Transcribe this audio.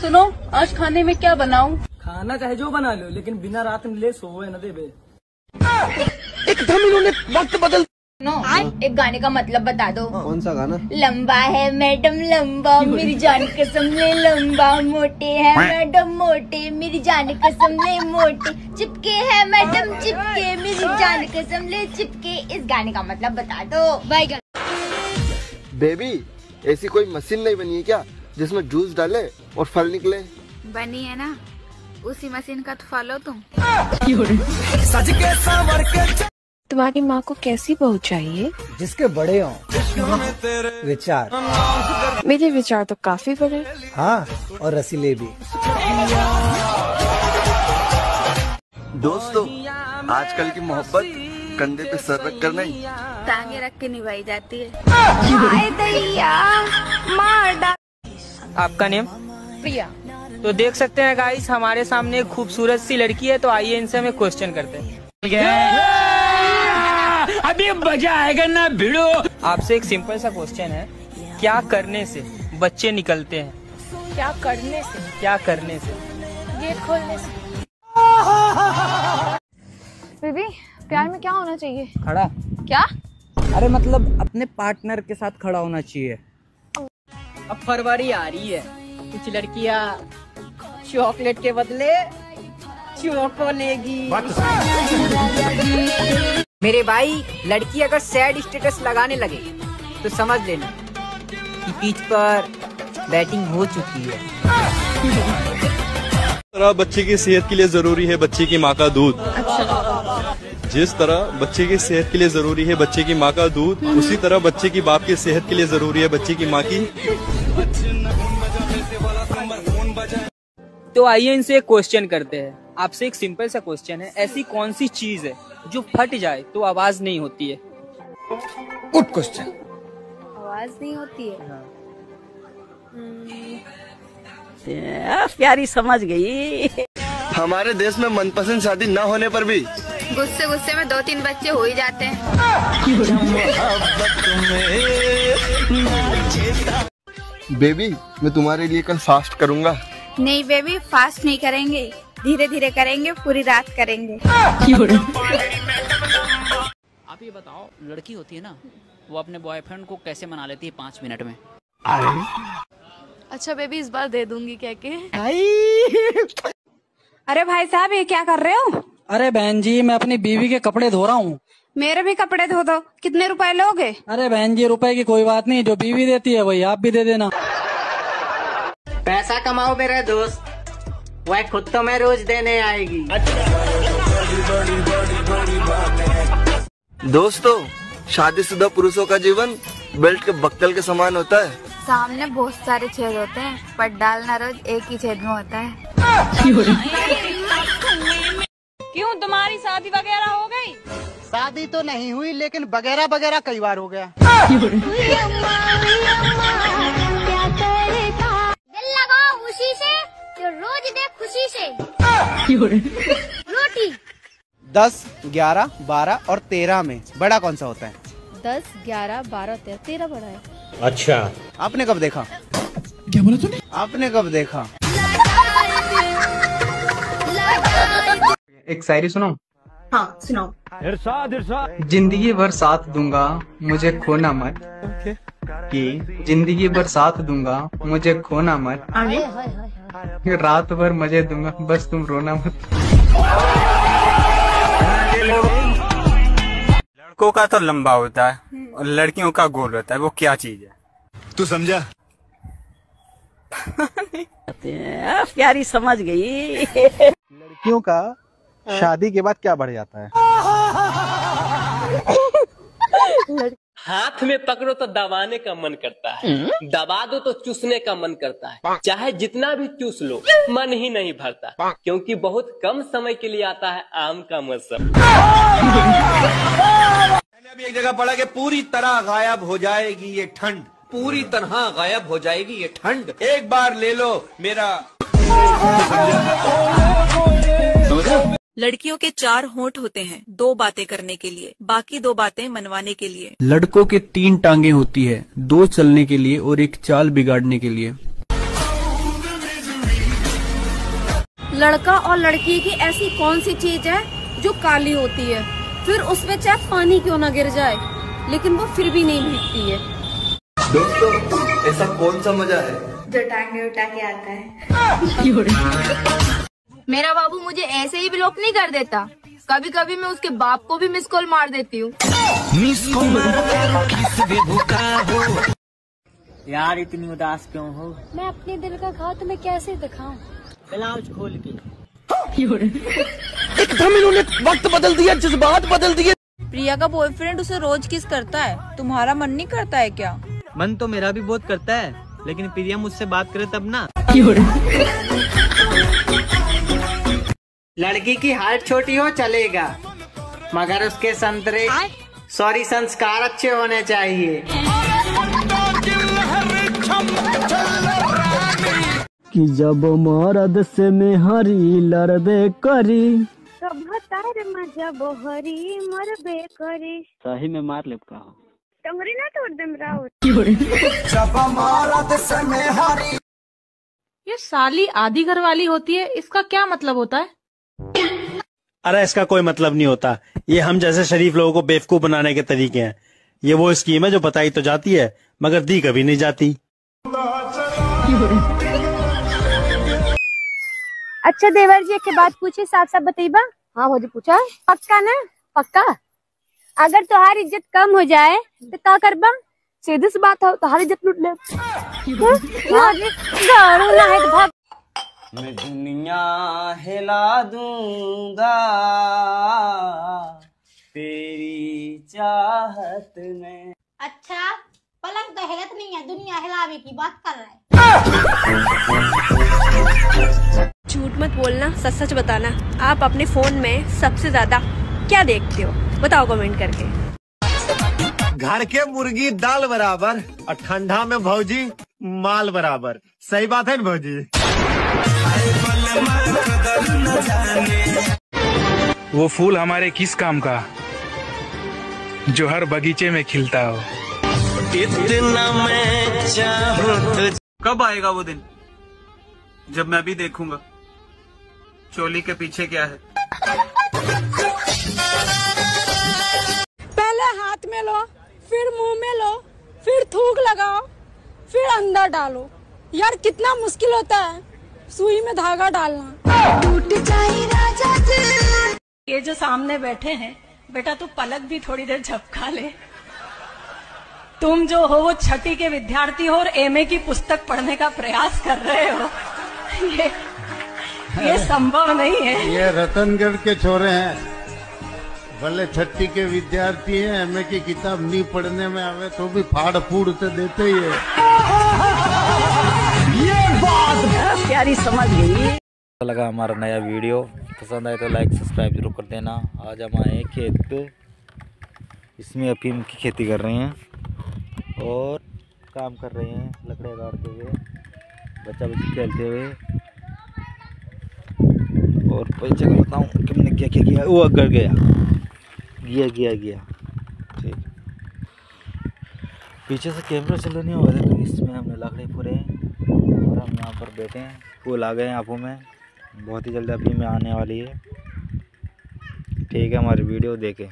सुनो, आज खाने में क्या बनाऊं? खाना चाहे जो बना लो, लेकिन बिना रात में ले सोए न देवे। एकदम इन्होंने वक्त बदल। नो, एक गाने का मतलब बता दो। कौन सा गाना? लंबा है मैडम लंबा, मेरी जान कसम ले लंबा। मोटे है मैडम मोटे, मेरी जान कसम ले मोटे। चिपके है मैडम चिपके, मेरी जान कसम ले चिपके। इस गाने का मतलब बता दो। बाय। बेबी, ऐसी कोई मशीन नहीं बनी है क्या जिसमें जूस डाले और फल निकले? बनी है ना, उसी मशीन का तो फॉलो तुम। तुम्हारी माँ को कैसी बहू चाहिए? जिसके बड़े हों विचार। मेरे विचार तो काफी बड़े। हाँ, और रसीले भी। दोस्तों, आजकल की मोहब्बत कंधे पे सर रख कर नहीं, टांगे रख के निभाई जाती है। आपका नेम? प्रिया। तो देख सकते हैं गाइस, हमारे सामने एक खूबसूरत सी लड़की है, तो आइए इनसे हमें क्वेश्चन करते हैं। अभी मजा आएगा ना भिड़ो। आपसे एक सिंपल सा क्वेश्चन है, क्या करने से बच्चे निकलते हैं? क्या करने से? क्या करने से? गेट खोलने से। बेबी, प्यार में क्या होना चाहिए? खड़ा। क्या? अरे मतलब अपने पार्टनर के साथ खड़ा होना चाहिए। अब फरवरी आ रही है, कुछ लड़कियां चॉकलेट के बदले चोको लेगी। मेरे भाई, लड़की अगर सैड स्टेटस लगाने लगे तो समझ लेना कि पिच पर बैटिंग हो चुकी है। बच्चे की सेहत के लिए जरूरी है बच्चे की माँ का दूध। जिस तरह बच्चे की सेहत के लिए जरूरी है बच्चे की माँ का दूध, उसी तरह बच्चे की बाप की सेहत के लिए जरूरी है बच्चे की माँ की। तो आइए इनसे एक क्वेश्चन करते हैं। आपसे एक सिंपल सा क्वेश्चन है, ऐसी कौन सी चीज है जो फट जाए तो आवाज नहीं होती है? Good question. आवाज नहीं होती है? प्यारी समझ गई। हमारे देश में मनपसंद शादी न होने पर भी गुस्से गुस्से में 2-3 बच्चे हो ही जाते हैं। बेबी, मैं तुम्हारे लिए कल फास्ट करूँगा। नहीं बेबी, फास्ट नहीं करेंगे, धीरे धीरे करेंगे, पूरी रात करेंगे। आप ये बताओ, लड़की होती है ना, वो अपने बॉयफ्रेंड को कैसे मना लेती है 5 मिनट में? अच्छा बेबी, इस बार दे दूंगी कह के। अरे भाई साहब, ये क्या कर रहे हो? अरे बहन जी, मैं अपनी बीवी के कपड़े धो रहा हूँ। मेरे भी कपड़े धो दो। कितने रुपए लोगे? अरे बहन जी, रुपए की कोई बात नहीं, जो बीवी देती है वही आप भी दे देना। पैसा कमाओ मेरे दोस्त, वह खुद तो मैं रोज देने आएगी। दोस्तों, शादीशुदा पुरुषों का जीवन बेल्ट के बक्कल के समान होता है। सामने बहुत सारे छेद होते हैं, पर डालना रोज एक ही छेद में होता है। क्यों, तुम्हारी शादी वगैरह हो गई? शादी तो नहीं हुई, लेकिन वगैरह वगैरह कई बार हो गया। दिल लगाओ उसी से जो रोज दे खुशी से। रोटी। 10, 11, 12 और 13 में बड़ा कौन सा होता है? 10, 11, 12, 13, 13 बड़ा है। अच्छा, आपने कब देखा? क्या बोला तूने? आपने कब देखा? एक शायरी सुनो। हाँ सुनाओ। इरशाद इरशाद। जिंदगी भर साथ दूंगा मुझे खोना मत, कि जिंदगी भर साथ दूंगा मुझे खोना मत, रात भर मजे दूंगा बस तुम रोना मत। लड़कों का तो लंबा होता है और लड़कियों का गोल होता है, वो क्या चीज है तू समझा? प्यारी समझ गई। लड़कियों का शादी के बाद क्या बढ़ जाता है? हाथ में पकड़ो तो दबाने का मन करता है, दबा दो तो चूसने का मन करता है, चाहे जितना भी चूस लो मन ही नहीं भरता, क्योंकि बहुत कम समय के लिए आता है आम का मौसम। मैंने अभी एक जगह पढ़ा कि पूरी तरह गायब हो जाएगी ये ठंड, पूरी तरह गायब हो जाएगी ये ठंड, एक बार ले लो मेरा। लड़कियों के 4 होंठ होते हैं 2 बातें करने के लिए, बाकी 2 बातें मनवाने के लिए। लड़कों के 3 टांगे होती है, 2 चलने के लिए और 1 चाल बिगाड़ने के लिए। लड़का और लड़की की ऐसी कौन सी चीज है जो काली होती है, फिर उसमें चाहे पानी क्यों ना गिर जाए लेकिन वो फिर भी नहीं भीगती है? दोस्तों, ऐसा कौन सा मजा है जो टांगे उठा के आता है। मेरा बाबू मुझे ऐसे ही ब्लॉक नहीं कर देता, कभी कभी मैं उसके बाप को भी मिस कॉल मार देती हूँ। यार इतनी उदास क्यों हो? मैं अपने दिल का घाव तुम्हें कैसे दिखाऊं? ब्लाउज खोल के। एकदम इन्होंने वक्त बदल दिया, जज्बात बदल दिए। प्रिया का बॉयफ्रेंड उसे रोज किस करता है, तुम्हारा मन नहीं करता है क्या? मन तो मेरा भी बहुत करता है, लेकिन प्रिया मुझसे बात करे तब ना। लड़की की हाइट छोटी हो चलेगा, मगर उसके संस्कार अच्छे होने चाहिए। कि जब मरद से मेहरी लड़बे करी, जब हरी मरबे करी, सही में मार ले का टंगरी ना तोड़ दे मेरा। ये साली आधी घर वाली होती है, इसका क्या मतलब होता है? अरे इसका कोई मतलब नहीं होता, ये हम जैसे शरीफ लोगों को बेवकूफ बनाने के तरीके हैं। ये वो स्कीम है जो बताई तो जाती है मगर दी कभी नहीं जाती। अच्छा देवर जी, एक बात पूछे, साफ साफ बताइबा। हाँ भौजी पूछा। पक्का ना? पक्का। अगर तुम्हारी इज्जत कम हो जाए तो क्या करबा? सीधी सी बात है, तुम्हारी इज्जत लूट ले। मैं दुनिया हिला दूंगा तेरी चाहत में। अच्छा, पलंग तो हिलत नहीं है, दुनिया हिलावे की बात कर रहा है। झूठ मत बोलना, सच सच बताना। आप अपने फोन में सबसे ज्यादा क्या देखते हो? बताओ कमेंट करके। घर के मुर्गी दाल बराबर और ठंडा में भौजी माल बराबर। सही बात है ना भौजी? वो फूल हमारे किस काम का जो हर बगीचे में खिलता हो। इतना मैं चाहूं तो। कब आएगा वो दिन जब मैं भी देखूंगा चोली के पीछे क्या है? पहले हाथ में लो, फिर मुंह में लो, फिर थूक लगाओ, फिर अंदर डालो। यार कितना मुश्किल होता है सुई में धागा डालना। टूट जाए राजा जी। ये जो सामने बैठे हैं, बेटा तू पलक भी थोड़ी देर झपका ले। तुम जो हो वो छठी के विद्यार्थी हो और एमए की पुस्तक पढ़ने का प्रयास कर रहे हो। ये संभव नहीं है। ये रतनगढ़ के छोरे हैं, भले छठी के विद्यार्थी हैं, एमए की किताब नहीं पढ़ने में आवे तो भी फाड़ फूड़ से देते ही है। ये बात प्यारी समझ गई। लगा हमारा नया वीडियो, पसंद आए तो लाइक सब्सक्राइब जरूर कर देना। आज हम आए खेत पे, इसमें अफीम की खेती कर रहे हैं और काम कर रहे हैं, लकड़ियाँ काटते हुए, बच्चा बच्ची खेलते हुए। और पैसे का बताऊँ कि मैंने क्या क्या किया। वो अगर गया ठीक। पीछे से कैमरा चालू नहीं हो रहा था तो इसमें हमने लकड़ी पूरे और हम यहाँ पर बैठे हैं। फूल आ गए हैं आंखों में, बहुत ही जल्दी अभी में आने वाली है। ठीक है, हमारी वीडियो देखें।